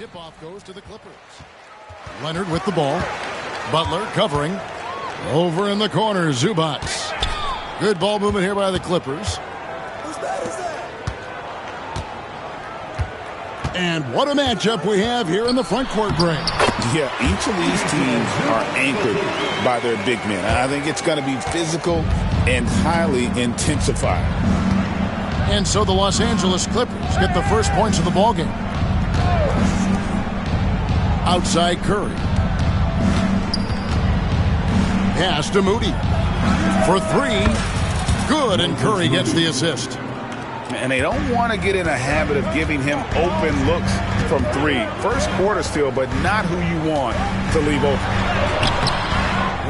tip-off goes to the Clippers. Leonard with the ball. Butler covering. Over in the corner, Zubac. Good ball movement here by the Clippers. Who's bad is that? And what a matchup we have here in the front court break. Yeah, each of these teams are anchored by their big men. I think it's going to be physical and highly intensified. And so the Los Angeles Clippers get the first points of the ballgame. Outside Curry. Pass to Moody. For three. Good, and Curry gets the assist. And they don't want to get in a habit of giving him open looks from three. First quarter still, but not who you want to leave open.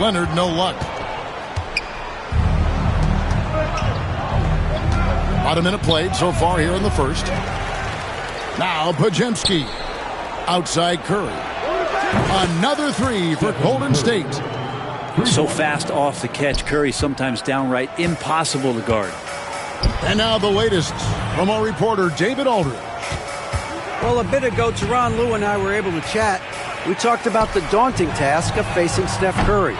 Leonard, no luck. About a minute played so far here in the first. Now Podziemski. Outside Curry. Another three for Golden State. So fast off the catch, Curry sometimes downright impossible to guard. And now the latest from our reporter, David Aldridge. Well, a bit ago, Teron Lou and I were able to chat. We talked about the daunting task of facing Steph Curry.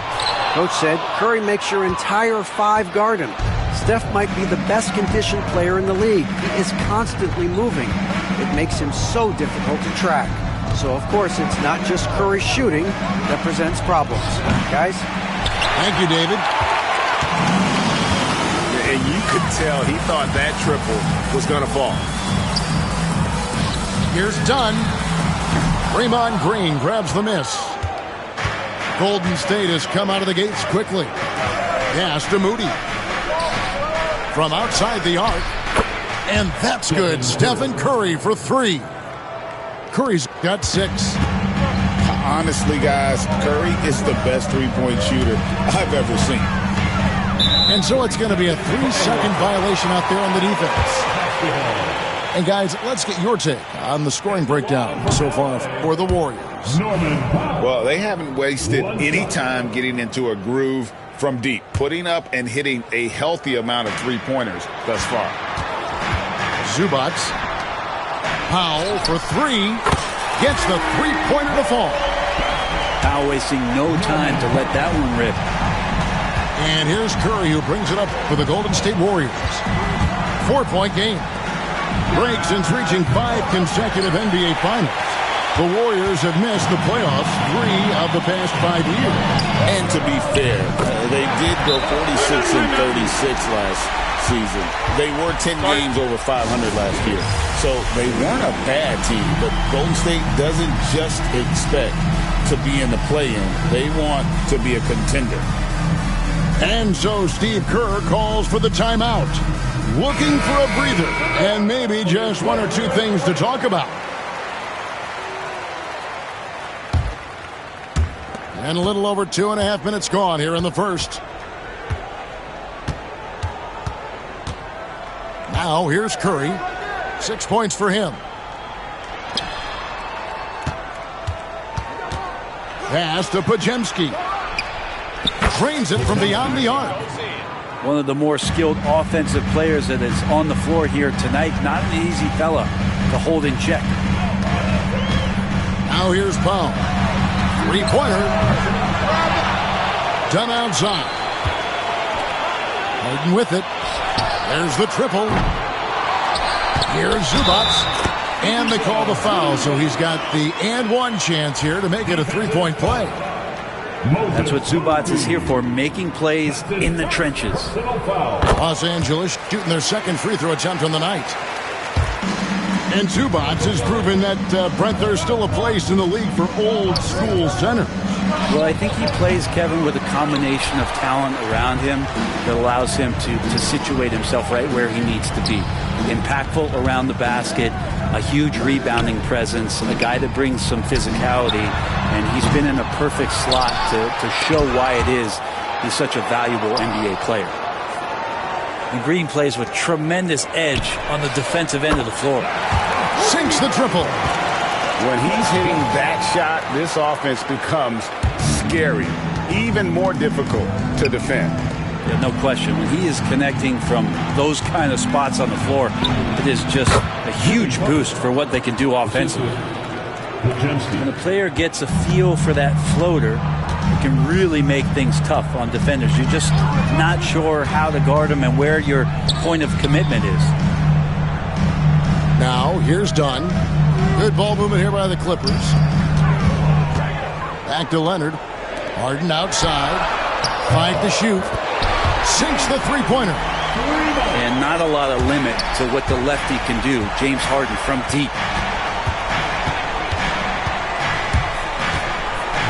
Coach said, Curry makes your entire five guard him. Steph might be the best conditioned player in the league. He is constantly moving. It makes him so difficult to track. So, of course, it's not just Curry shooting that presents problems. Guys? Thank you, David. And you could tell he thought that triple was going to fall. Here's Dunn. Draymond Green grabs the miss. Golden State has come out of the gates quickly. Pass to Moody. From outside the arc. And that's good. Stephen Curry for three. Curry's got six. Honestly, guys, Curry is the best three-point shooter I've ever seen. And so it's going to be a 3-second violation out there on the defense. And guys, let's get your take on the scoring breakdown so far for the Warriors. Well, they haven't wasted any time getting into a groove from deep, putting up and hitting a healthy amount of three-pointers thus far. Zubac. Powell for three. Gets the three-pointer to fall. Powell wasting no time to let that one rip. And here's Curry, who brings it up for the Golden State Warriors. 4-point game. Break since reaching 5 consecutive NBA Finals. The Warriors have missed the playoffs 3 of the past 5 years. And to be fair, they did go 46-36 last season. They were 10 games over 500 last year. So they weren't a bad team, but Golden State doesn't just expect to be in the play-in. They want to be a contender. And so Steve Kerr calls for the timeout. Looking for a breather and maybe just one or two things to talk about. And a little over 2.5 minutes gone here in the first. Now here's Curry. 6 points for him. Pass to Podziemski. Drains it from beyond the arc. One of the more skilled offensive players that is on the floor here tonight. Not an easy fella to hold in check. Now here's Powell. Three-pointer. Done outside. Harden with it. There's the triple. Here's Zubac. And they call the foul, so he's got the and one chance here to make it a three-point play. That's what Zubac is here for, making plays in the trenches. Los Angeles shooting their second free throw attempt on the night. And Zubac has proven that, Brent, there's still a place in the league for old-school centers. Well, I think he plays, Kevin, with a combination of talent around him that allows him to situate himself right where he needs to be. Impactful around the basket, a huge rebounding presence, a guy that brings some physicality, and he's been in a perfect slot to show why it is he's such a valuable NBA player. And Green plays with tremendous edge on the defensive end of the floor. Sinks the triple. When he's hitting that shot, this offense becomes scary, even more difficult to defend. Yeah, no question. When he is connecting from those kind of spots on the floor, it is just a huge boost for what they can do offensively. When a player gets a feel for that floater, it can really make things tough on defenders. You're just not sure how to guard them and where your point of commitment is. Now, here's Dunn. Good ball movement here by the Clippers. Back to Leonard. Harden outside. 5 to shoot. Sinks the three-pointer. And not a lot of limit to what the lefty can do. James Harden from deep.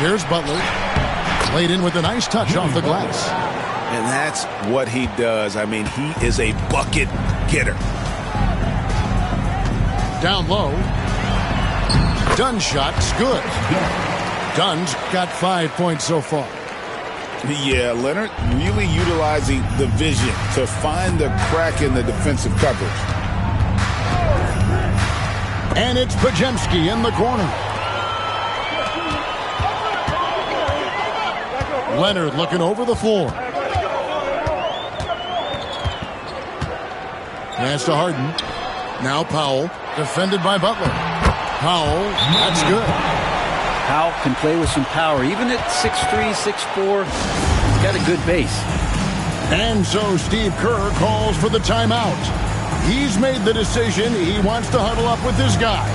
Here's Butler. Played in with a nice touch off the glass. And that's what he does. I mean, he is a bucket getter. Down low. Dunn's shot's good. Dunn's got 5 points so far. Yeah, Leonard really utilizing the vision to find the crack in the defensive coverage. And it's Podziemski in the corner. Leonard looking over the floor. Pass to Harden. Now Powell, defended by Butler. Powell, that's good. Powell can play with some power. Even at 6'3", 6'4", he's got a good base. And so Steve Kerr calls for the timeout. He's made the decision. He wants to huddle up with his guys.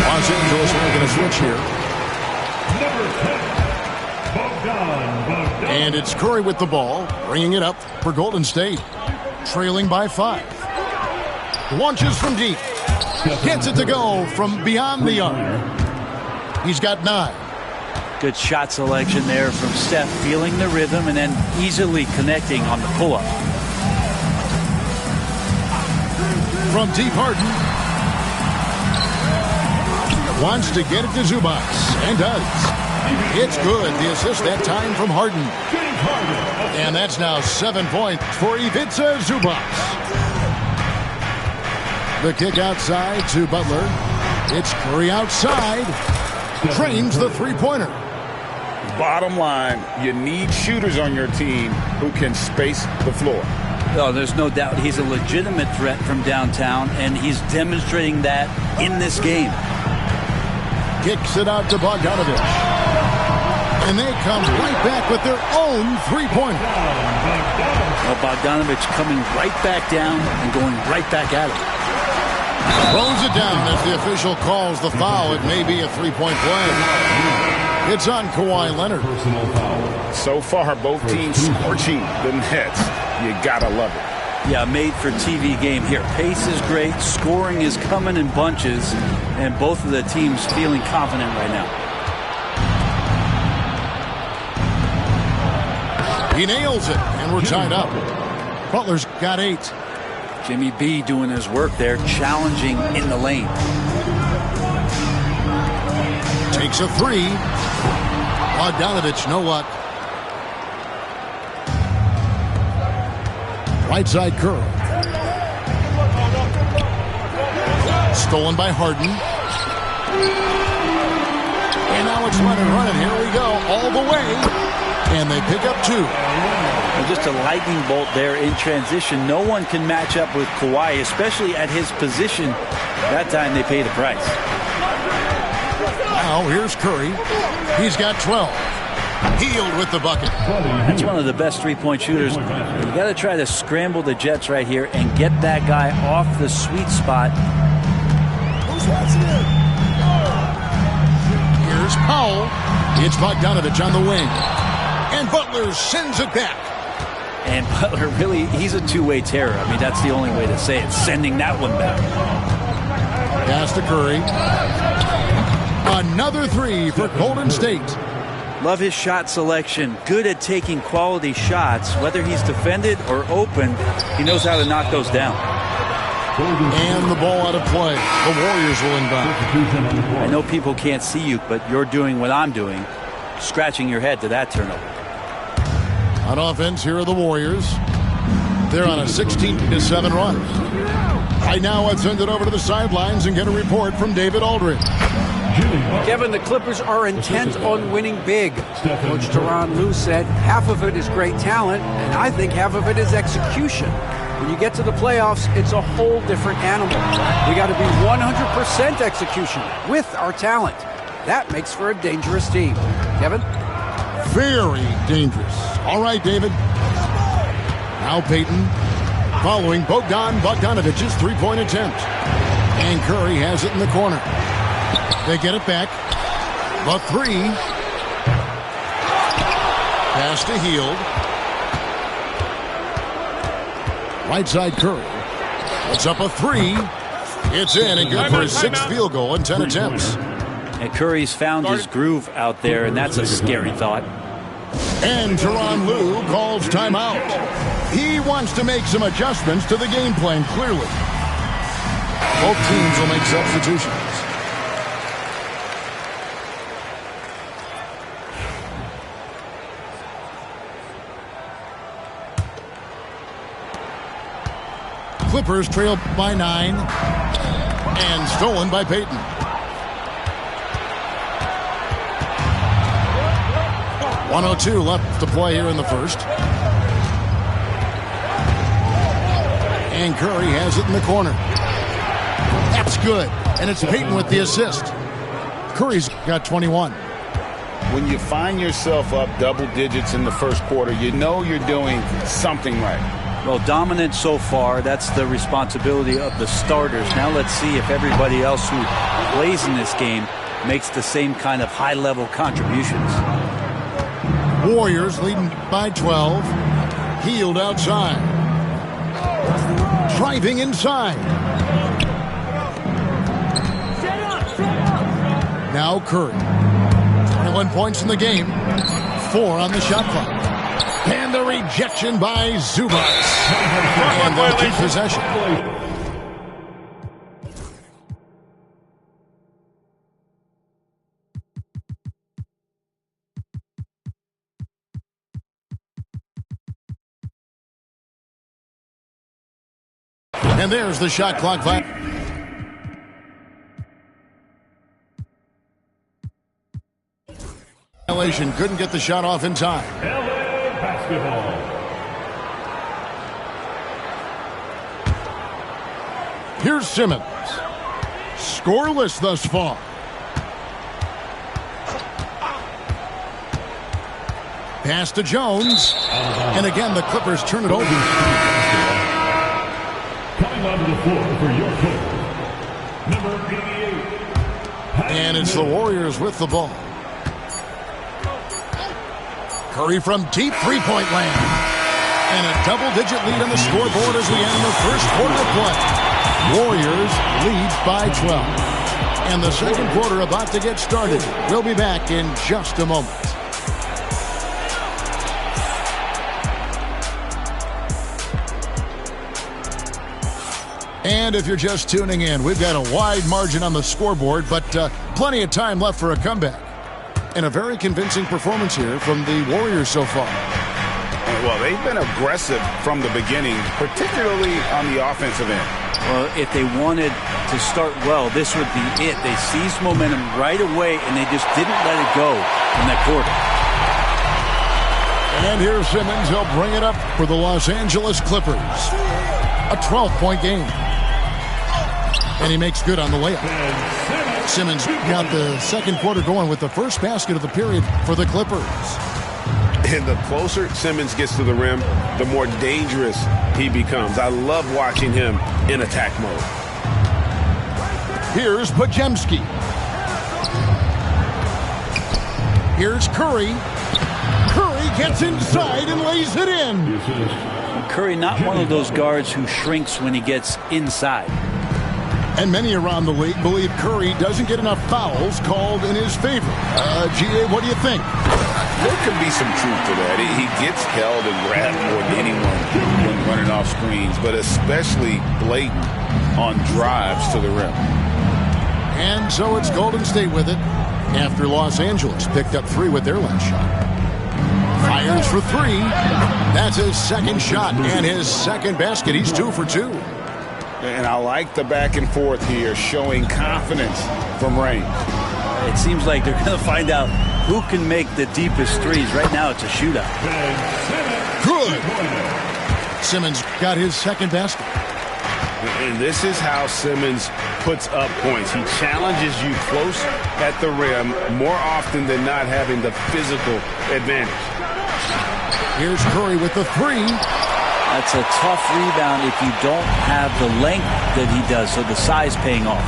Los Angeles are going to switch here. And it's Curry with the ball, bringing it up for Golden State, trailing by 5. Launches from deep. Gets it to go from beyond the arc. He's got 9. Good shot selection there from Steph, feeling the rhythm and then easily connecting on the pull-up. From deep, Harden wants to get it to Zubac, and does. It's good. The assist that time from Harden. And that's now 7 points for Ivica Zubac. The kick outside to Butler. It's Curry outside. Drains the three-pointer. Bottom line, you need shooters on your team who can space the floor. Oh, there's no doubt he's a legitimate threat from downtown, and he's demonstrating that in this game. Kicks it out to Bogdanovich. And they come right back with their own three-pointer. Well, Bogdanovich coming right back down and going right back at it. Throws it down as the official calls the foul. It may be a three-point play. It's on Kawhi Leonard. So far, both teams scorching the Nets. You gotta love it. Yeah, made for TV game here. Pace is great. Scoring is coming in bunches. And both of the teams feeling confident right now. He nails it, and we're tied up. Butler's got 8. Jimmy B doing his work there, challenging in the lane. Takes a 3. Bogdanovich, no luck. Right side curl. Stolen by Harden. And now it's Leonard running. Here we go, all the way. And they pick up 2. And just a lightning bolt there in transition. No one can match up with Kawhi, especially at his position. That time they pay the price. Now here's Curry. He's got 12. Healed with the bucket. That's one of the best three-point shooters. You got to try to scramble the Jets right here and get that guy off the sweet spot. Here's Powell. It's Bogdanovich on the wing. And Butler sends it back. And Butler really, he's a two-way terror. I mean, that's the only way to say it, sending that one back. Pass to Curry. Another 3 for Golden State. Love his shot selection. Good at taking quality shots. Whether he's defended or open, he knows how to knock those down. And the ball out of play. The Warriors will inbound. I know people can't see you, but you're doing what I'm doing. Scratching your head to that turnover. On offense, here are the Warriors. They're on a 16-7 run. Right now, let's send it over to the sidelines and get a report from David Aldridge. Kevin, the Clippers are intent on winning big. Coach Tyronn Lue said half of it is great talent, and I think half of it is execution. When you get to the playoffs, it's a whole different animal. We got to be 100% execution with our talent. That makes for a dangerous team. Kevin? Very dangerous. All right, David. Now Peyton following Bogdanovic's three-point attempt. And Curry has it in the corner. They get it back. The three. Pass to Hield. Right side Curry. Puts up a three. It's in and good for his sixth field goal in 10 attempts. And Curry's found his groove out there, and that's a scary thought. And Tyronn Lue calls timeout. He wants to make some adjustments to the game plan, clearly. Both teams will make substitutions. Clippers trail by 9 and stolen by Peyton. .102 left to play here in the first. And Curry has it in the corner. That's good. And it's Peyton with the assist. Curry's got 21. When you find yourself up double digits in the first quarter, you know you're doing something right. Well, dominant so far. That's the responsibility of the starters. Now let's see if everybody else who plays in this game makes the same kind of high-level contributions. Warriors leading by 12. Hield outside. Driving inside. Now Curry. 21 points in the game. 4 on the shot clock. And the rejection by Zubac. And they'll keep possession. And there's the shot clock. Violation. Couldn't get the shot off in time. Basketball. Here's Simmons. Scoreless thus far. Pass to Jones. And again, the Clippers turn it over. Coming onto the floor for your Clippers, number 88. And it's the Warriors with the ball. Curry from deep three-point land. And a double-digit lead on the scoreboard as we end the first quarter of play. Warriors lead by 12. And the second quarter about to get started. We'll be back in just a moment. And if you're just tuning in, we've got a wide margin on the scoreboard, but plenty of time left for a comeback. And a very convincing performance here from the Warriors so far. Well, they've been aggressive from the beginning, particularly on the offensive end. Well, if they wanted to start well, this would be it. They seized momentum right away, and they just didn't let it go in that quarter. And here's Simmons. He'll bring it up for the Los Angeles Clippers. A 12-point game. And he makes good on the layup. Simmons got the second quarter going with the first basket of the period for the Clippers. And the closer Simmons gets to the rim, the more dangerous he becomes. I love watching him in attack mode. Here's Podziemski. Here's Curry. Curry gets inside and lays it in. Curry, not one of those guards who shrinks when he gets inside. And many around the league believe Curry doesn't get enough fouls called in his favor. G.A., what do you think? There could be some truth to that. He gets held and grabbed more than anyone when running off screens, but especially blatant on drives to the rim. And so it's Golden State with it after Los Angeles picked up 3 with their last shot. Fires for 3. That's his second shot and his second basket. He's 2 for 2. And I like the back and forth here, showing confidence from range. It seems like they're going to find out who can make the deepest threes. Right now, it's a shootout. Good. Simmons got his second basket. And this is how Simmons puts up points. He challenges you close at the rim more often than not, having the physical advantage. Here's Curry with the three. That's a tough rebound if you don't have the length that he does, so the size paying off.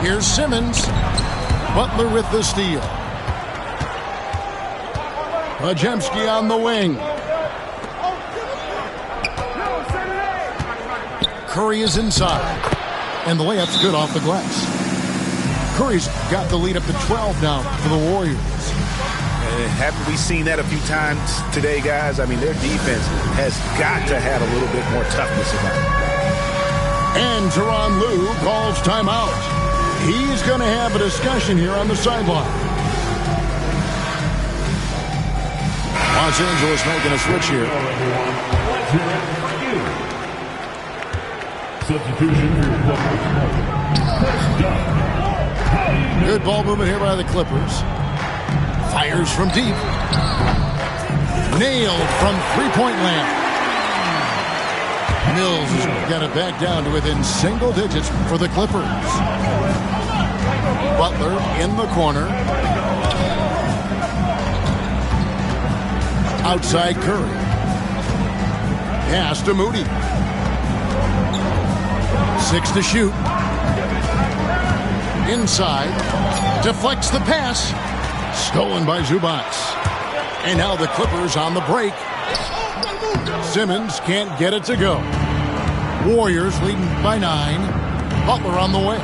Here's Simmons. Butler with the steal. Pajemski on the wing. Curry is inside. And the layup's good off the glass. Curry's got the lead up to 12 now for the Warriors. Haven't we seen that a few times today, guys? I mean, their defense has got to have a little bit more toughness about it. And Tyronn Lue calls timeout. He's going to have a discussion here on the sideline. Los Angeles making a switch here. Substitution for your Clippers. Good ball movement here by the Clippers. Fires from deep. Nailed from three-point land. Mills has got it back down to within single digits for the Clippers. Butler in the corner. Outside Curry. Pass to Moody. 6 to shoot. Inside. Deflects the pass. Stolen by Zubac. And now the Clippers on the break. Simmons can't get it to go. Warriors leading by 9. Butler on the way.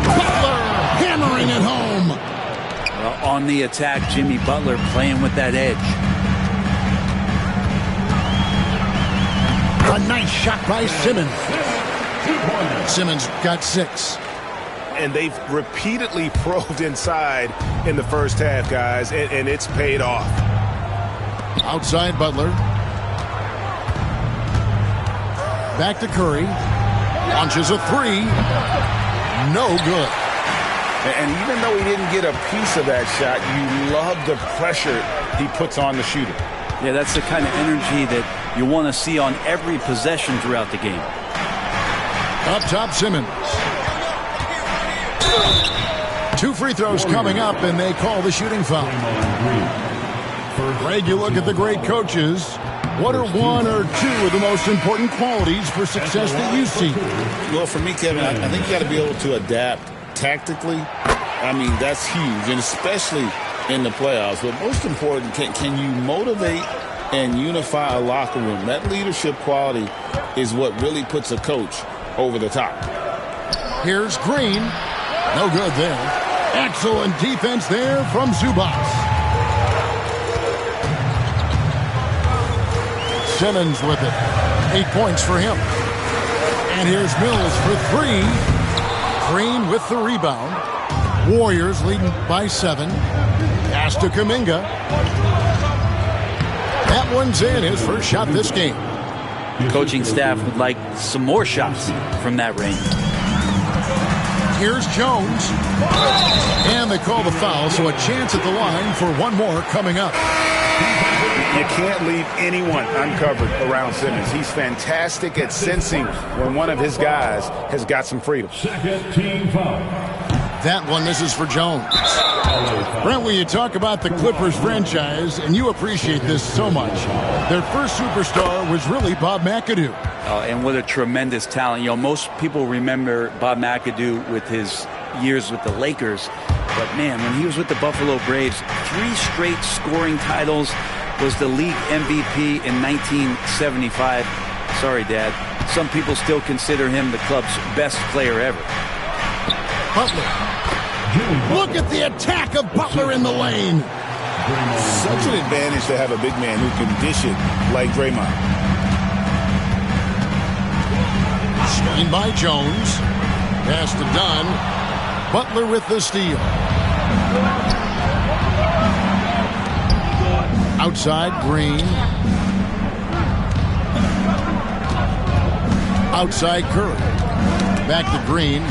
Butler hammering it home. Well, on the attack, Jimmy Butler playing with that edge. A nice shot by Simmons. Simmons got 6. And they've repeatedly probed inside in the first half, guys, and it's paid off. Outside Butler. Back to Curry. Launches a 3. No good. And even though he didn't get a piece of that shot, you love the pressure he puts on the shooter. Yeah, that's the kind of energy that you want to see on every possession throughout the game. Up top, Simmons. 2 free throws coming up, and they call the shooting foul. Greg, you look at the great coaches. What are 1 or 2 of the most important qualities for success that you see? Well, for me, Kevin, I think you got to be able to adapt tactically. I mean, that's huge, and especially in the playoffs. But most important, can you motivate and unify a locker room? That leadership quality is what really puts a coach over the top. Here's Green. No good there. Excellent defense there from Zubac. Simmons with it. 8 points for him. And here's Mills for 3. Green with the rebound. Warriors leading by 7. Pass to Kuminga. That one's in, his first shot this game. The coaching staff would like some more shots from that range. Here's Jones. And they call the foul, so a chance at the line for one more coming up. You can't leave anyone uncovered around Simmons. He's fantastic at sensing when one of his guys has got some freedom. Second team foul. That one, this is for Jones. Brent, when you talk about the Clippers franchise, and you appreciate this so much, their first superstar was really Bob McAdoo. And what a tremendous talent. You know, most people remember Bob McAdoo with his years with the Lakers. But, man, when he was with the Buffalo Braves, 3 straight scoring titles, was the league MVP in 1975. Sorry, Dad. Some people still consider him the club's best player ever. Butler. Look at the attack of Butler in the lane. Such an advantage to have a big man who can dish it like Draymond. Screen by Jones. Pass to Dunn. Butler with the steal. Outside, Green. Outside, Curry. Back to Green.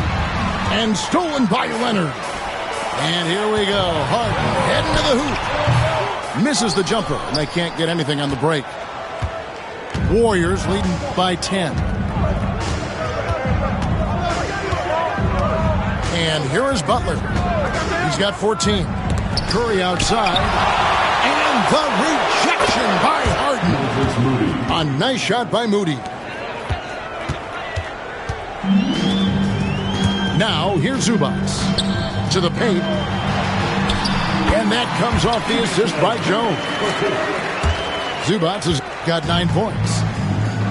And stolen by Leonard. And here we go. Harden heading to the hoop. Misses the jumper, and they can't get anything on the break. Warriors leading by 10. And here is Butler. He's got 14. Curry outside. And the rejection by Harden. A nice shot by Moody. Now, here's Zubac. To the paint. And that comes off the assist by Jones. Zubac has got 9 points.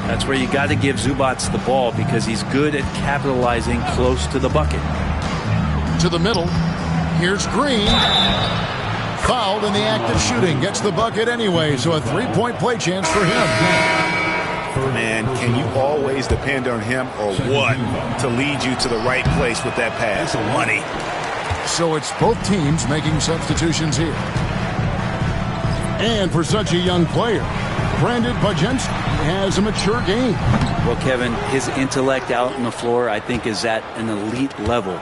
That's where you got to give Zubac the ball because he's good at capitalizing close to the bucket. To the middle. Here's Green. Fouled in the act of shooting. Gets the bucket anyway, so a 3-point play chance for him. Man, can you always depend on him or what to lead you to the right place with that pass? Money. So it's both teams making substitutions here. And for such a young player, Brandon Podziemski has a mature game. Well, Kevin, his intellect out on the floor, I think, is at an elite level.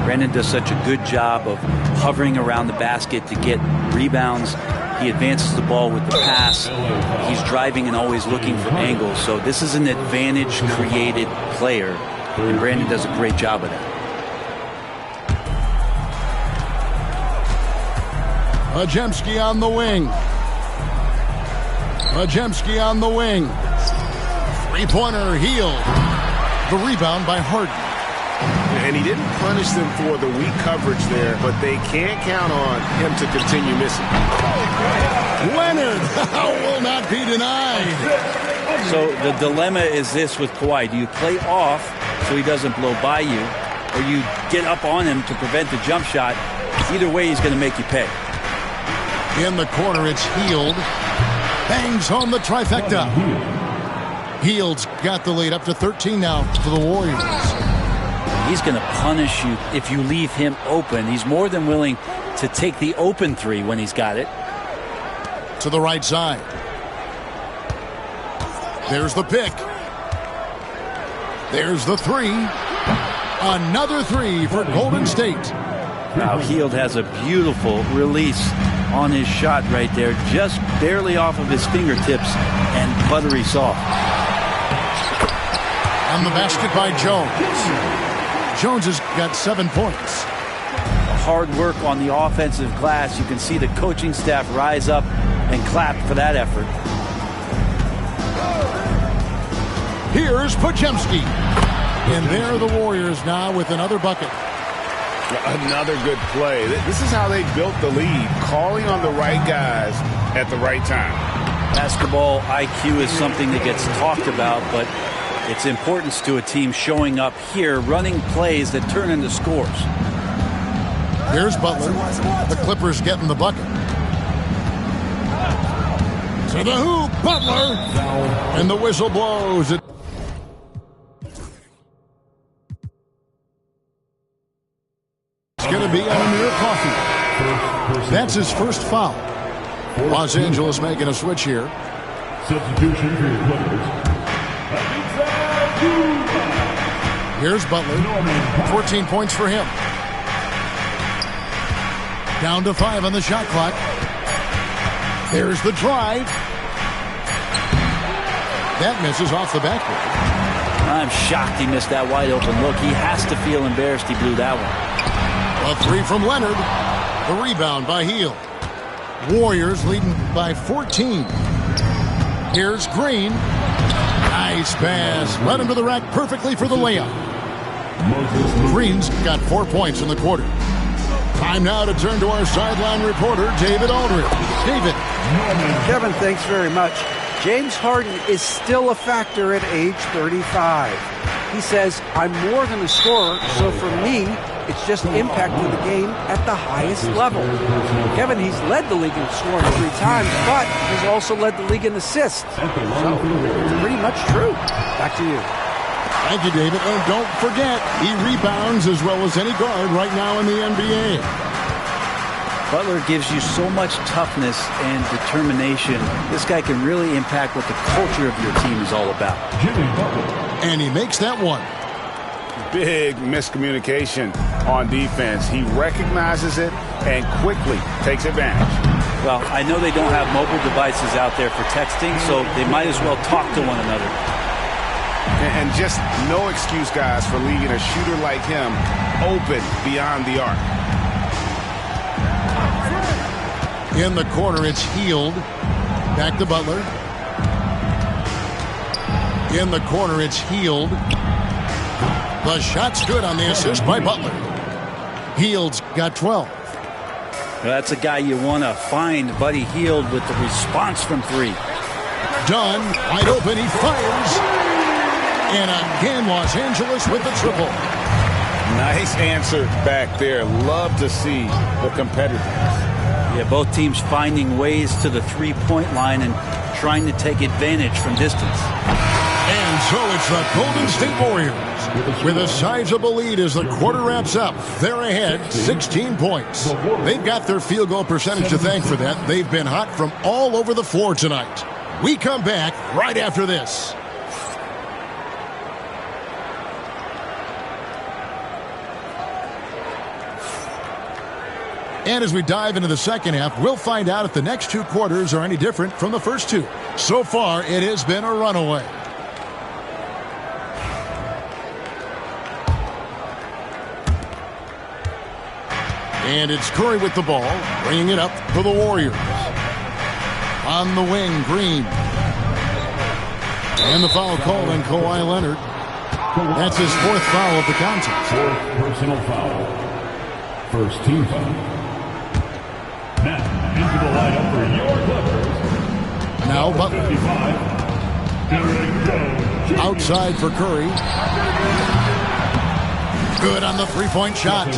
Brandon does such a good job of hovering around the basket to get rebounds. He advances the ball with the pass. He's driving and always looking for angles. So this is an advantage-created player, and Brandon does a great job of that. Podziemski on the wing. Podziemski on the wing. Three-pointer Hield. The rebound by Harden. And he didn't punish them for the weak coverage there, but they can't count on him to continue missing. Leonard will not be denied. So the dilemma is this with Kawhi. Do you play off so he doesn't blow by you, or you get up on him to prevent the jump shot? Either way, he's going to make you pay. In the corner, it's Hield. Bangs home the trifecta. Hield's got the lead up to 13 now for the Warriors. He's going to punish you if you leave him open. He's more than willing to take the open three when he's got it. To the right side. There's the pick. There's the three. Another three for Golden State. Now Hield has a beautiful release on his shot right there, just barely off of his fingertips and buttery soft. On the basket by Jones. Jones has got 7 points. Hard work on the offensive glass. You can see the coaching staff rise up and clap for that effort. Here's Podziemski. And there are the Warriors now with another bucket. Another good play. This is how they built the lead, calling on the right guys at the right time. Basketball IQ is something that gets talked about, but its importance to a team showing up here, running plays that turn into scores. Here's Butler. The Clippers getting the bucket. To the hoop, Butler. And the whistle blows. It's going to be on Amir Coffey. That's his first foul. Los Angeles making a switch here. Substitution for your Clippers. Here's Butler. 14 points for him. Down to 5 on the shot clock. There's the drive. That misses off the backboard. I'm shocked he missed that wide open look. He has to feel embarrassed he blew that one. A three from Leonard. The rebound by Hield. Warriors leading by 14. Here's Green. Nice pass. Led him to the rack perfectly for the layup. Green's got 4 points in the quarter. Time now to turn to our sideline reporter, David Aldridge. David. Kevin, thanks very much. James Harden is still a factor at age 35. He says, I'm more than a scorer, so for me, it's just impacting the game at the highest level. Kevin, he's led the league in scoring 3 times, but he's also led the league in assists. So it's pretty much true. Back to you. Thank you, David. And don't forget, he rebounds as well as any guard right now in the NBA. Butler gives you so much toughness and determination. This guy can really impact what the culture of your team is all about. And he makes that one. Big miscommunication on defense. He recognizes it and quickly takes advantage. Well, I know they don't have mobile devices out there for texting, so they might as well talk to one another. And just no excuse, guys, for leaving a shooter like him open beyond the arc. In the corner, it's Hield. Back to Butler. In the corner, it's Hield. The shot's good on the assist by Butler. Hield's got 12. That's a guy you want to find, Buddy Hield, with the response from three. Dunn, wide open, he fires. And again, Los Angeles with the triple. Nice answer back there. Love to see the competitiveness. Yeah, both teams finding ways to the three-point line and trying to take advantage from distance. And so it's the Golden State Warriors with a sizable lead as the quarter wraps up. They're ahead 16 points. They've got their field goal percentage to thank for that. They've been hot from all over the floor tonight. We come back right after this. And as we dive into the second half, we'll find out if the next two quarters are any different from the first two. So far, it has been a runaway. And it's Curry with the ball, bringing it up for the Warriors. On the wing, Green. And the foul called on Kawhi Leonard. That's his fourth foul of the contest. Fourth personal foul. First team foul. Now, into the lineup for your Clippers. Now Butler. 55. Outside for Curry. Good on the three-point shot.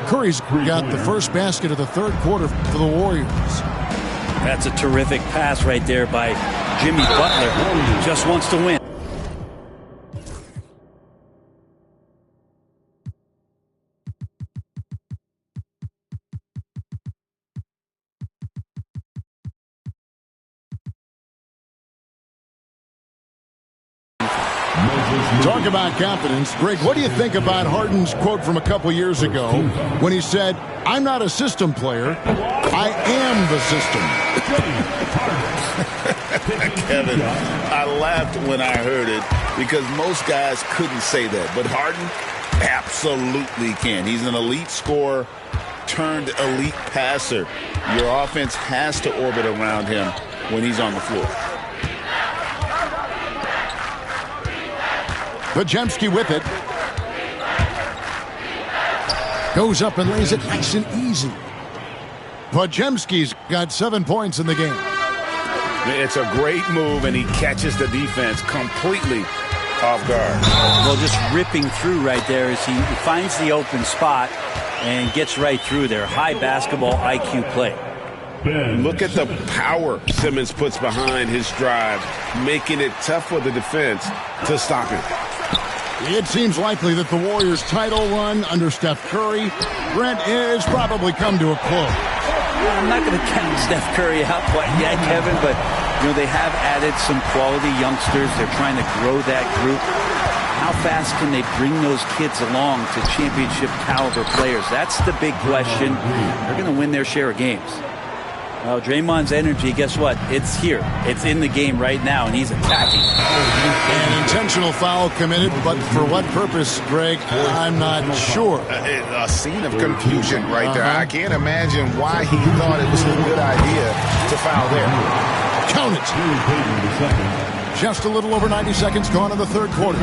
Curry's got the first basket of the third quarter for the Warriors. That's a terrific pass right there by Jimmy Butler. He just wants to win. Talk about confidence. Greg, what do you think about Harden's quote from a couple years ago when he said, "I'm not a system player, I am the system"? Kevin, I laughed when I heard it because most guys couldn't say that. But Harden absolutely can. He's an elite scorer turned elite passer. Your offense has to orbit around him when he's on the floor. Podziemski with it. Goes up and lays it nice and easy. Podziemski's got 7 points in the game. It's a great move, and he catches the defense completely off guard. Well, just ripping through right there as he finds the open spot and gets right through there. High basketball IQ play. Look at the power Simmons puts behind his drive, making it tough for the defense to stop him. It seems likely that the Warriors' title run under Steph Curry, Brent, has probably come to a close. I'm not going to count Steph Curry out quite yet, Kevin, but you know they have added some quality youngsters. They're trying to grow that group. How fast can they bring those kids along to championship caliber players? That's the big question. They're going to win their share of games. Well, Draymond's energy, guess what? It's here. It's in the game right now, and he's attacking. An intentional foul committed, but for what purpose, Greg? I'm not sure. A scene of confusion right there. I can't imagine why he thought it was a good idea to foul there. Count it. Just a little over 90 seconds gone in the third quarter.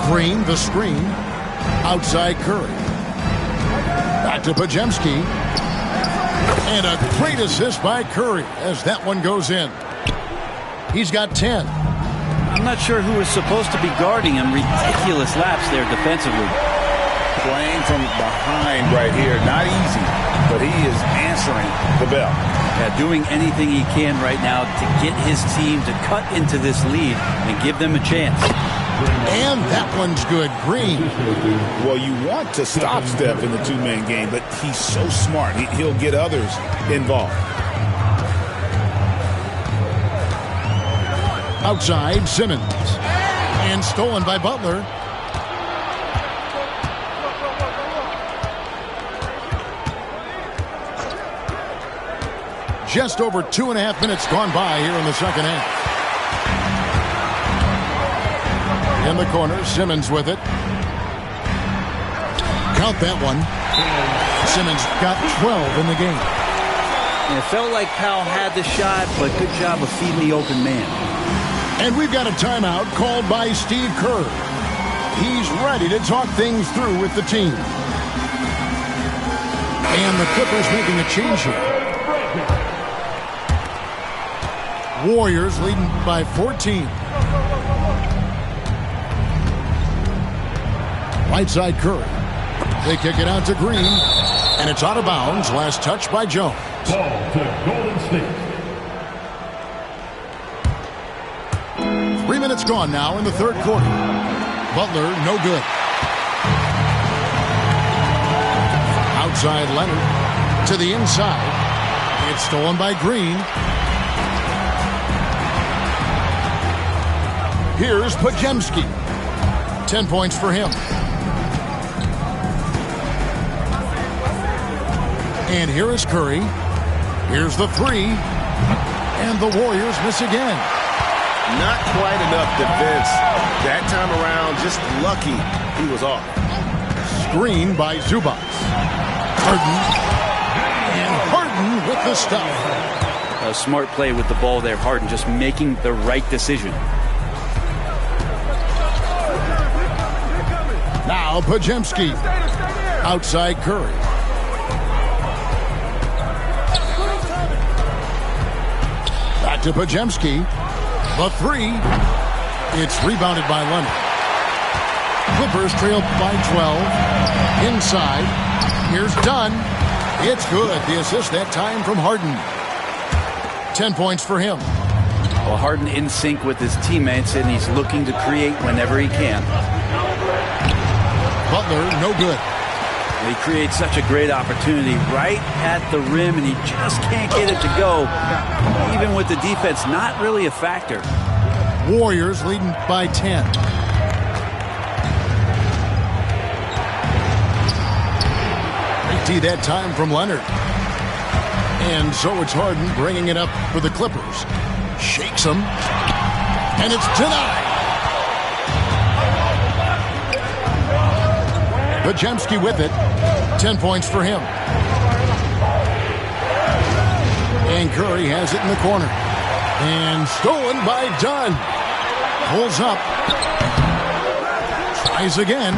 Green, the screen. Outside Curry. Back to Podziemski. And a great assist by Curry as that one goes in. He's got 10. I'm not sure who is supposed to be guarding him. Ridiculous laps there defensively. Playing from behind right here. Not easy, but he is answering the bell. Yeah, doing anything he can right now to get his team to cut into this lead and give them a chance. And that one's good. Green. Well, you want to stop Steph in the two-man game, but he's so smart. He'll get others involved. Outside, Simmons. And stolen by Butler. Just over 2.5 minutes gone by here in the second half. In the corner, Simmons with it. Count that one. Simmons got 12 in the game. And it felt like Powell had the shot, but good job of feeding the open man. And we've got a timeout called by Steve Kerr. He's ready to talk things through with the team. And the Clippers making a change here. Warriors leading by 14. Right side Curry. They kick it out to Green. And it's out of bounds. Last touch by Jones. Ball to Golden State. 3 minutes gone now in the third quarter. Butler, no good. Outside Leonard. To the inside. It's stolen by Green. Here's Podziemski. 10 points for him. And here is Curry. Here's the three. And the Warriors miss again. Not quite enough defense that time around. Just lucky he was off. Screen by Zubac. Harden. And Harden with the stuff. A smart play with the ball there. Harden just making the right decision. Now Podziemski. Outside Curry. Back to Podziemski. The three. It's rebounded by Leonard. Clippers trail by 12. Inside. Here's Dunn. It's good. The assist that time from Harden. 10 points for him. Well, Harden in sync with his teammates, and he's looking to create whenever he can. Butler, no good. He creates such a great opportunity right at the rim, and he just can't get it to go. Even with the defense, not really a factor. Warriors leading by 10. Great that time from Leonard. And so it's Harden bringing it up for the Clippers. Shakes him. And it's denied. Podziemski with it. 10 points for him. And Curry has it in the corner. And stolen by Dunn. Pulls up. Tries again.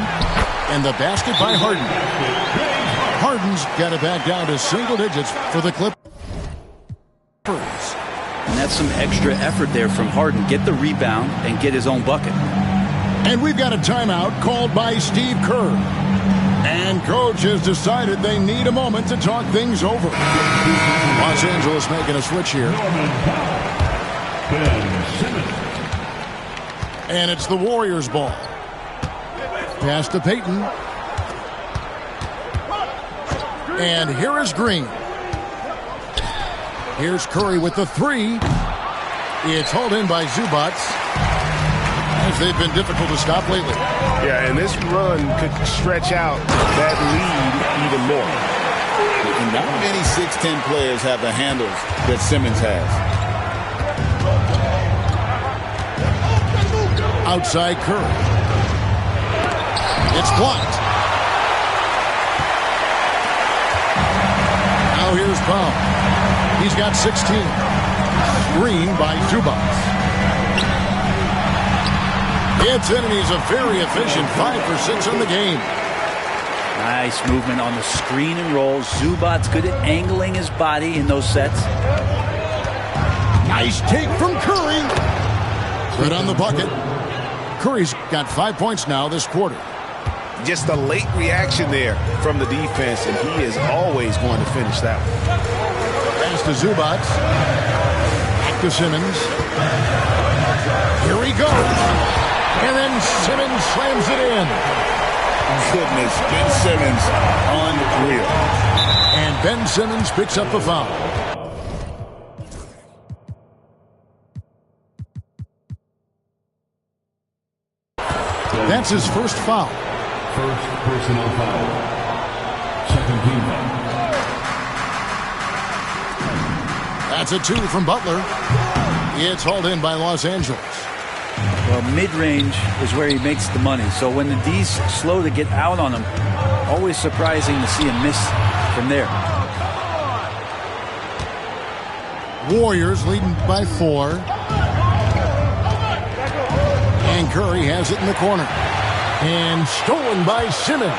And the basket by Harden. Harden's got it back down to single digits for the Clippers. And that's some extra effort there from Harden. Get the rebound and get his own bucket. And we've got a timeout called by Steve Kerr. And coach has decided they need a moment to talk things over. Los Angeles making a switch here. And it's the Warriors ball. Pass to Payton. And here is Green. Here's Curry with the three. It's hauled in by Zubac. As they've been difficult to stop lately. Yeah, and this run could stretch out that lead even more. And not many 6'10 players have the handles that Simmons has. Outside Curry. It's blocked. Now here's Powell. He's got 16. Screen by Zubac. Gets in, and he's a very efficient 5 for 6 on the game. Nice movement on the screen and roll. Zubac's good at angling his body in those sets. Nice take from Curry. Good on the bucket. Curry's got 5 points now this quarter. Just a late reaction there from the defense, and he is always going to finish that one. Pass to Zubac. Back to Simmons. Here he goes. And then Simmons slams it in. Goodness, Ben Simmons, unreal. And Ben Simmons picks up the foul. That's his first foul. First personal foul. Second team foul. That's a 2 from Butler. It's hauled in by Los Angeles. Well, mid-range is where he makes the money. So when the D's slow to get out on him, always surprising to see him miss from there. Warriors leading by 4. And Curry has it in the corner. And stolen by Simmons.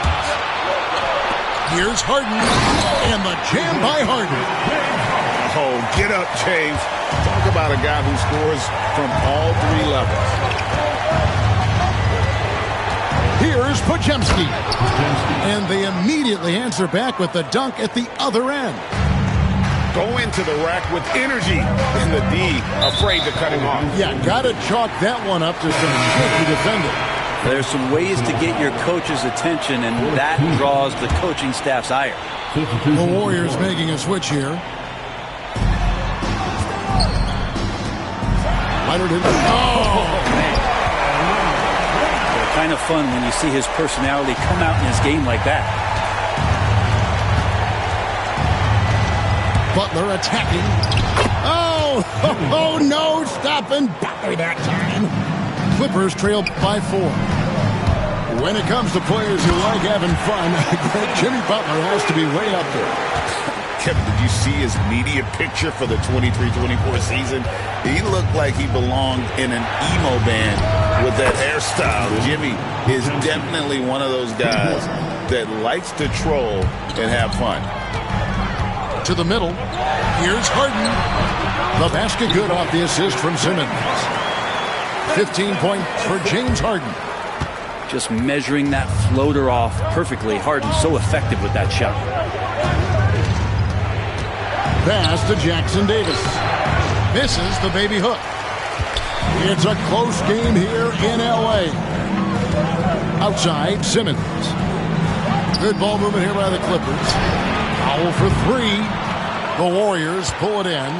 Here's Harden. And the jam by Harden. Oh, get up, James. Talk about a guy who scores from all 3 levels. Here's Podziemski. And they immediately answer back with the dunk at the other end. Go into the rack with energy. And the D afraid to cut him off. Yeah, got to chalk that one up to some shaky defending. There's some ways to get your coach's attention, and that draws the coaching staff's ire. The Warriors making a switch here. Leonard in. Oh, man. Kind of fun when you see his personality come out in his game like that. Butler attacking. Oh, no, stopping Butler that time. Clippers trail by 4. When it comes to players who like having fun, Jimmy Butler has to be way up there. Kevin, did you see his media picture for the 23-24 season? He looked like he belonged in an emo band with that hairstyle. Jimmy is definitely one of those guys that likes to troll and have fun. To the middle. Here's Harden. The basket good off the assist from Simmons. 15 points for James Harden. Just measuring that floater off perfectly. Harden so effective with that shot. Pass to Jackson Davis. Misses the baby hook. It's a close game here in L.A. Outside, Simmons. Good ball movement here by the Clippers. Foul for 3. The Warriors pull it in.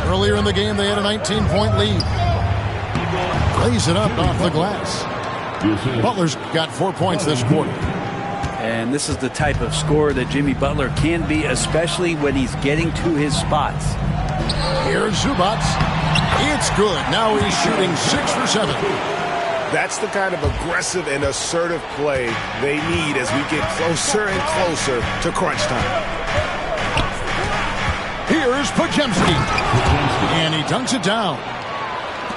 Earlier in the game, they had a 19-point lead. Lays it up off the glass. Butler's got 4 points this quarter. And this is the type of scorer that Jimmy Butler can be, especially when he's getting to his spots. Here's Zubac. It's good. Now he's shooting 6 for 7. That's the kind of aggressive and assertive play they need as we get closer and closer to crunch time. Here's Podziemski. And he dunks it down.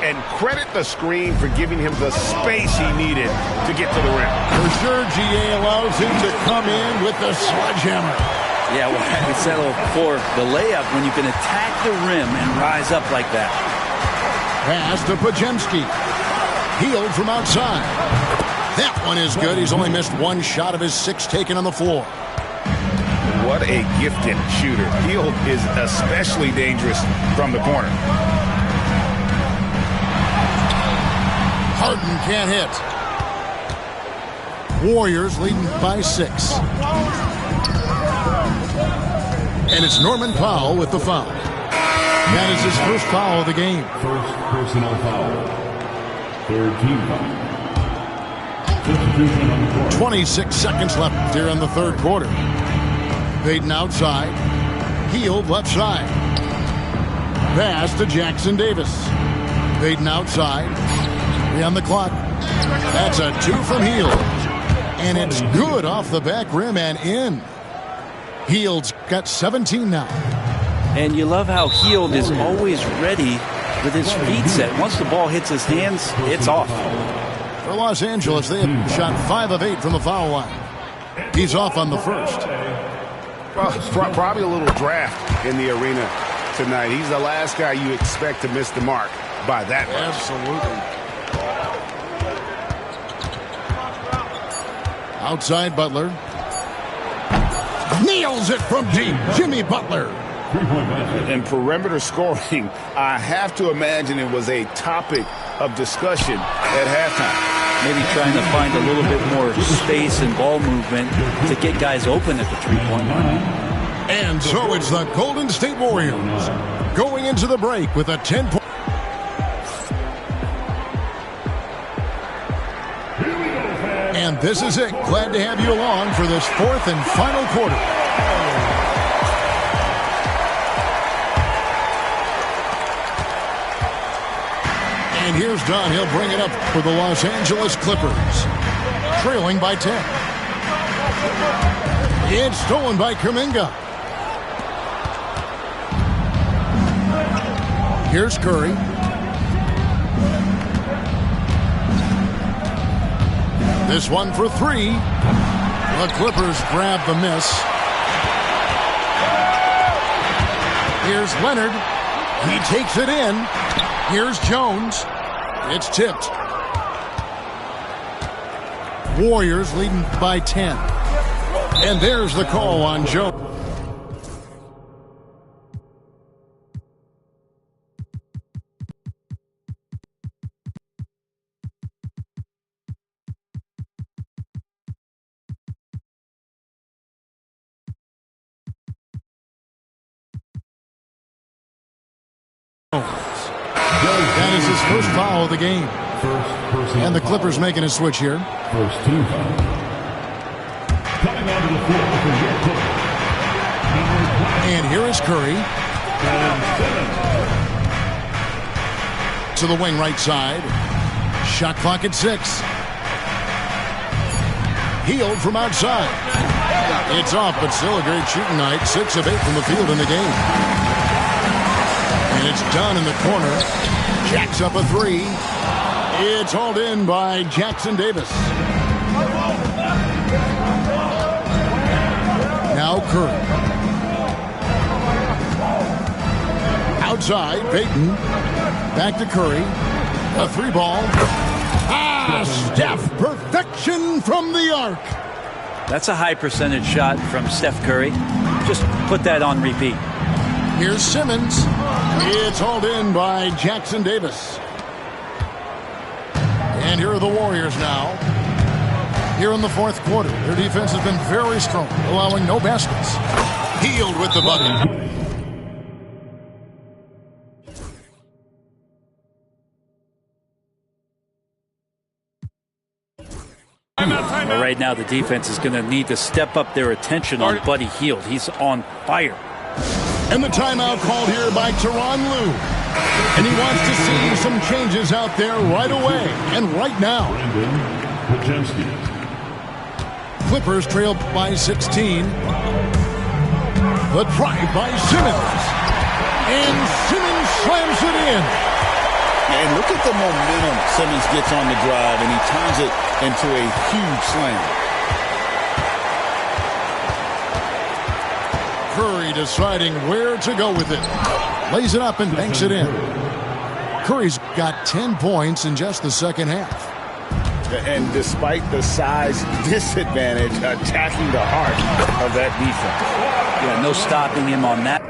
And credit the screen for giving him the space he needed to get to the rim. For sure, GA allows him to come in with the sledgehammer. Yeah, well, we settle for the layup when you can attack the rim and rise up like that. Pass to Podziemski. Healed from outside. That one is good. He's only missed 1 shot of his 6 taken on the floor. What a gifted shooter. Hield is especially dangerous from the corner. Harden can't hit. Warriors leading by 6. And it's Norman Powell with the foul. That is his first foul of the game. First personal foul. Third team foul. 26 seconds left here in the third quarter. Baden outside. Hield left side. Pass to Jackson Davis. Baden outside. 3 on the clock. That's a 2 from Hield. And it's good off the back rim and in. Hield's got 17 now. And you love how Hield is always ready with his feet set. Once the ball hits his hands, it's off. For Los Angeles, they have shot 5 of 8 from the foul line. He's off on the first. Well, probably a little draft in the arena tonight. He's the last guy you expect to miss the mark by that much. Absolutely. Outside Butler. Nails it from deep. Jimmy Butler. And perimeter scoring, I have to imagine it was a topic of discussion at halftime. Maybe trying to find a little bit more space and ball movement to get guys open at the three-point line. And so it's the Golden State Warriors going into the break with a 10-point. Here we go. This is it. Glad to have you along for this fourth and final quarter. And here's Dunn. He'll bring it up for the Los Angeles Clippers. Trailing by 10. It's stolen by Kuminga. Here's Curry. This one for three. The Clippers grab the miss. Here's Leonard. He takes it in. Here's Jones. It's tipped. Warriors leading by 10. And there's the call on Jones. That is his first foul of the game. And the Clippers making a switch here. First team foul. Coming onto the floor for your Clippers. And here is Curry. To the wing right side. Shot clock at 6. Healed from outside. It's off, but still a great shooting night. 6 of 8 from the field in the game. And it's done in the corner. Jacks up a 3. It's hauled in by Jackson Davis. Now Curry. Outside, Payton. Back to Curry. A 3-ball. Steph, perfection from the arc. That's a high percentage shot from Steph Curry. Just put that on repeat. Here's Simmons. It's hauled in by Jackson Davis. And here are the Warriors now. Here in the fourth quarter, their defense has been very strong, allowing no baskets. Healed with the bucket. Well, right now, the defense is going to need to step up their attention on Buddy Hield. He's on fire. And the timeout called here by Tyronn Lue. And he wants to see some changes out there right away and right now. Clippers trail by 16. The drive by Simmons. And Simmons slams it in. And look at the momentum Simmons gets on the drive, and he turns it into a huge slam. Curry deciding where to go with it. Lays it up and banks it in. Curry's got 10 points in just the second half. And despite the size disadvantage, attacking the heart of that defense. Yeah, no stopping him on that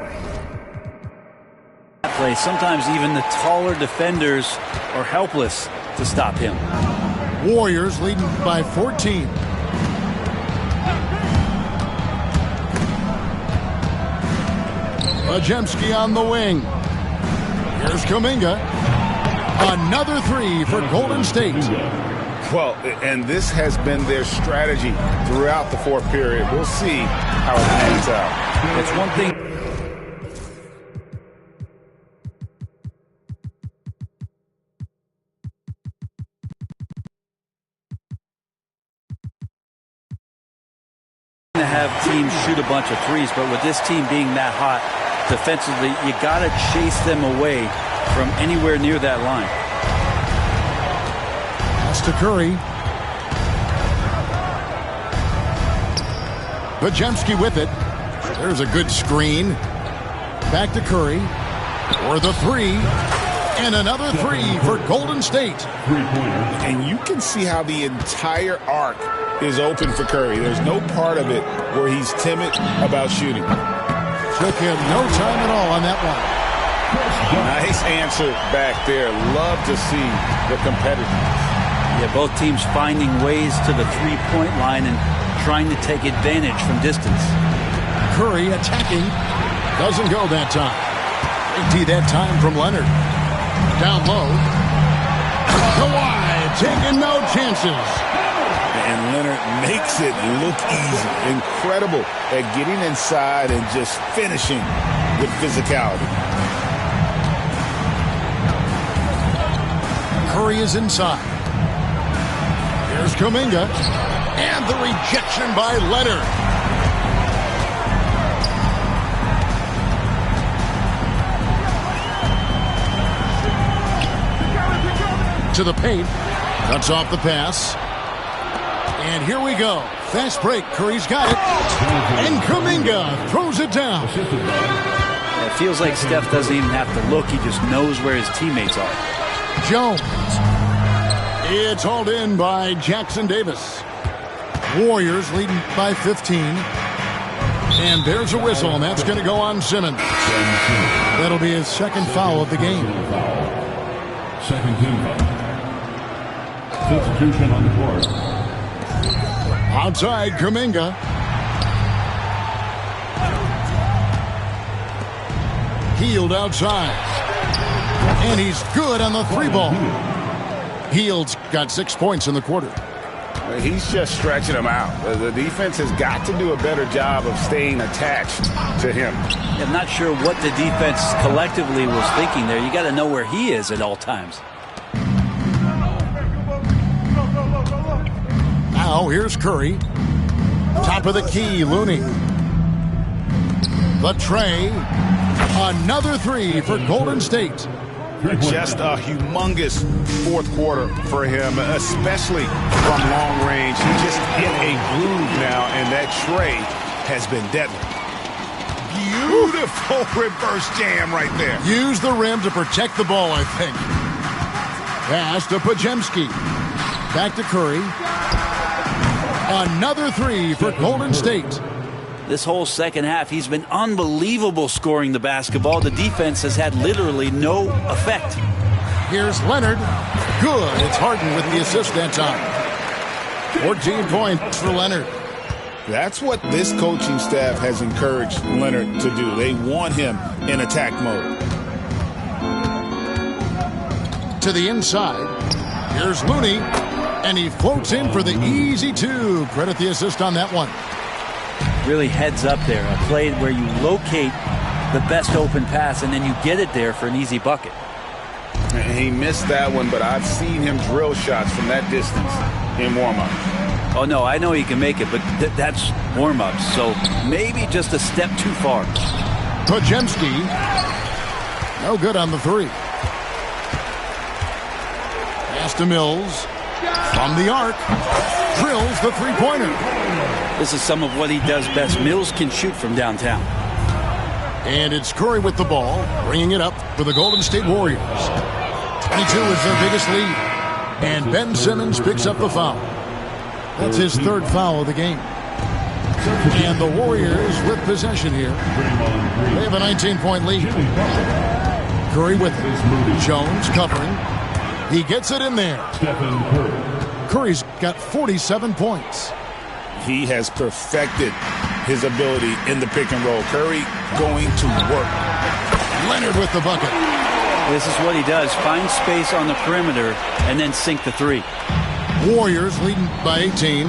play. Sometimes even the taller defenders are helpless to stop him. Warriors leading by 14. Majemski on the wing. Here's Kuminga. Another 3 for Golden State. Well, and this has been their strategy throughout the fourth period. We'll see how it pans out. It's one thing. To have teams shoot a bunch of threes, but with this team being that hot defensively, you got to chase them away from anywhere near that line. Pass to Curry. Majemski with it. There's a good screen. Back to Curry for the 3. And another 3 for Golden State. And you can see how the entire arc is open for Curry. There's no part of it where he's timid about shooting. Took him no time at all on that one. Nice answer back there. Love to see the competitiveness. Yeah, both teams finding ways to the three-point line and trying to take advantage from distance. Curry attacking. Doesn't go that time. Big D that time from Leonard. Down low. Kawhi taking no chances. and Leonard makes it look easy. Incredible at getting inside and just finishing with physicality. Curry is inside. Here's Kuminga. And the rejection by Leonard. To the paint. Cuts off the pass. And here we go. Fast break. Curry's got it. And Kuminga throws it down. It feels like Steph doesn't even have to look. He just knows where his teammates are. Jones. It's hauled in by Jackson Davis. Warriors leading by 15. And there's a whistle, and that's going to go on Simmons. That'll be his second foul of the game. Second team foul. Substitution on the court. Outside, Kuminga. Hield outside. And he's good on the three ball. Hield's got 6 points in the quarter. He's just stretching him out. The defense has got to do a better job of staying attached to him. I'm not sure what the defense collectively was thinking there. You got to know where he is at all times. Now here's Curry. Top of the key, Looney. The tray. Another three for Golden State. Just a humongous fourth quarter for him, especially from long range. He just hit a groove now, and that tray has been deadly. Beautiful reverse jam right there. Use the rim to protect the ball, I think. Pass to Podziemski. Back to Curry. Another three for Golden State. This whole second half, he's been unbelievable scoring the basketball. The defense has had literally no effect. Here's Leonard. Good. It's Harden with the assist that time. 14 points for Leonard. That's what this coaching staff has encouraged Leonard to do. They want him in attack mode. To the inside. Here's Looney. And he floats in for the easy two. Credit the assist on that one. Really heads up there. A play where you locate the best open pass and then you get it there for an easy bucket. He missed that one, but I've seen him drill shots from that distance in warm-up. Oh, no, I know he can make it, but that's warm-up. So maybe just a step too far. Podziemski. No good on the three. Pass to Mills. From the arc. Drills the three-pointer. This is some of what he does best. Mills can shoot from downtown. And it's Curry with the ball, bringing it up for the Golden State Warriors. 22 is their biggest lead. And Ben Simmons picks up the foul. That's his third foul of the game. And the Warriors with possession here. They have a 19-point lead. Curry with it. Jones covering. He gets it in there. Curry's got 47 points. He has perfected his ability in the pick and roll. Curry going to work. Leonard with the bucket. This is what he does. Find space on the perimeter and then sink the three. Warriors leading by 18.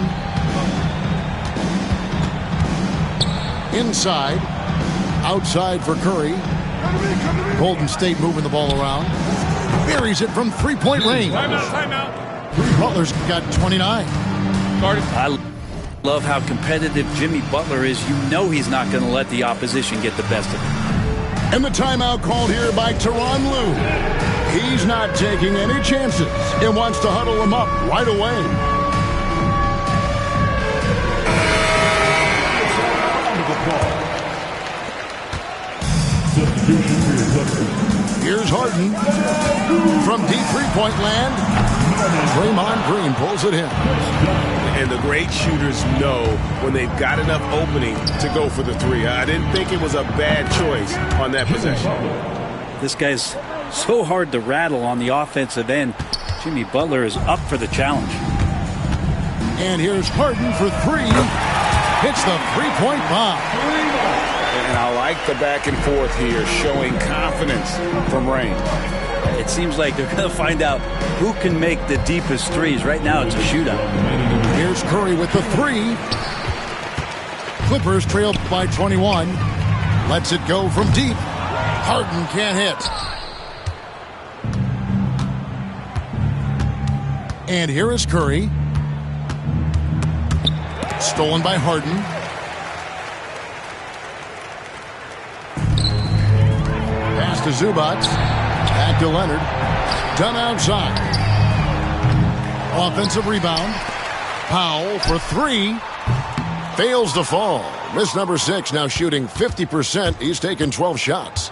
Inside. Outside for Curry. Golden State moving the ball around. Buries it from three-point range. Timeout. Butler's got 29. I love how competitive Jimmy Butler is. You know he's not going to let the opposition get the best of him. And the timeout called here by Tyronn Lue. He's not taking any chances and wants to huddle him up right away. Here's Harden from deep three-point land. Draymond Green pulls it in. And the great shooters know when they've got enough opening to go for the three. I didn't think it was a bad choice on that possession. This guy's so hard to rattle on the offensive end. Jimmy Butler is up for the challenge. And here's Harden for three. Hits the three-point bomb. And I like the back and forth here, showing confidence from Rain. It seems like they're going to find out who can make the deepest threes. Right now, it's a shootout. Here's Curry with the three. Clippers trail by 21. Lets it go from deep. Harden can't hit. And here is Curry. Stolen by Harden. Pass to Zubac. Back to Leonard. Done outside. Offensive rebound. Powell for three. Fails to fall. Miss number 6 now shooting 50%. He's taken 12 shots.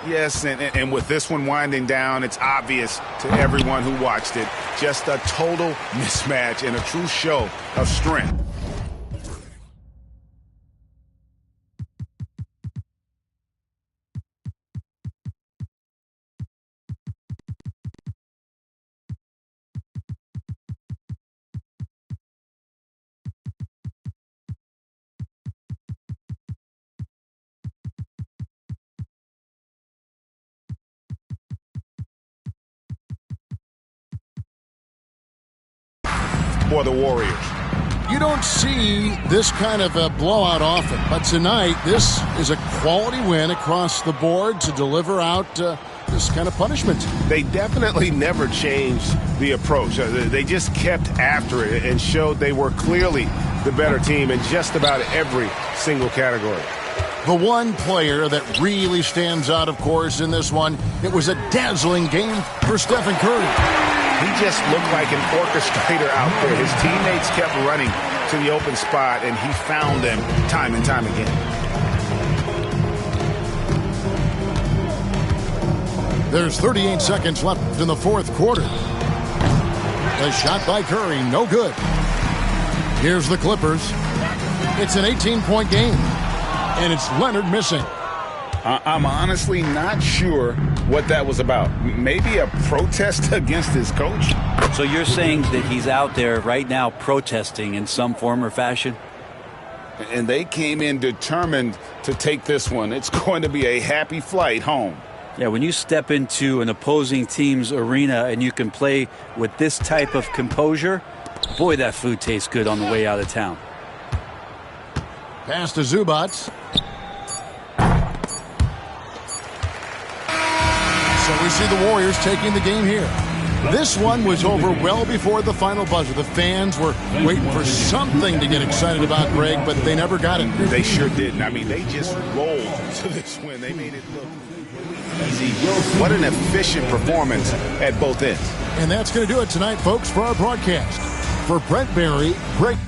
Yes, and with this one winding down, it's obvious to everyone who watched it. Just a total mismatch and a true show of strength. For the Warriors. You don't see this kind of a blowout often, but tonight this is a quality win across the board to deliver out this kind of punishment. They definitely never changed the approach. They just kept after it and showed they were clearly the better team in just about every single category. The one player that really stands out, of course, in this one, it was a dazzling game for Stephen Curry. He just looked like an orchestrator out there. His teammates kept running to the open spot, and he found them time and time again. There's 38 seconds left in the fourth quarter. The shot by Curry, no good. Here's the Clippers. It's an 18-point game, and it's Leonard missing. I'm honestly not sure what that was about. Maybe a protest against his coach? So you're saying that he's out there right now protesting in some form or fashion? And they came in determined to take this one. It's going to be a happy flight home. Yeah, when you step into an opposing team's arena and you can play with this type of composure, boy, that food tastes good on the way out of town. Pass to Zubac. So we see the Warriors taking the game here. This one was over well before the final buzzer. The fans were waiting for something to get excited about, Greg, but they never got it. They sure didn't. I mean, they just rolled to this win. They made it look easy. What an efficient performance at both ends. And that's going to do it tonight, folks, for our broadcast. For Brent Barry, Greg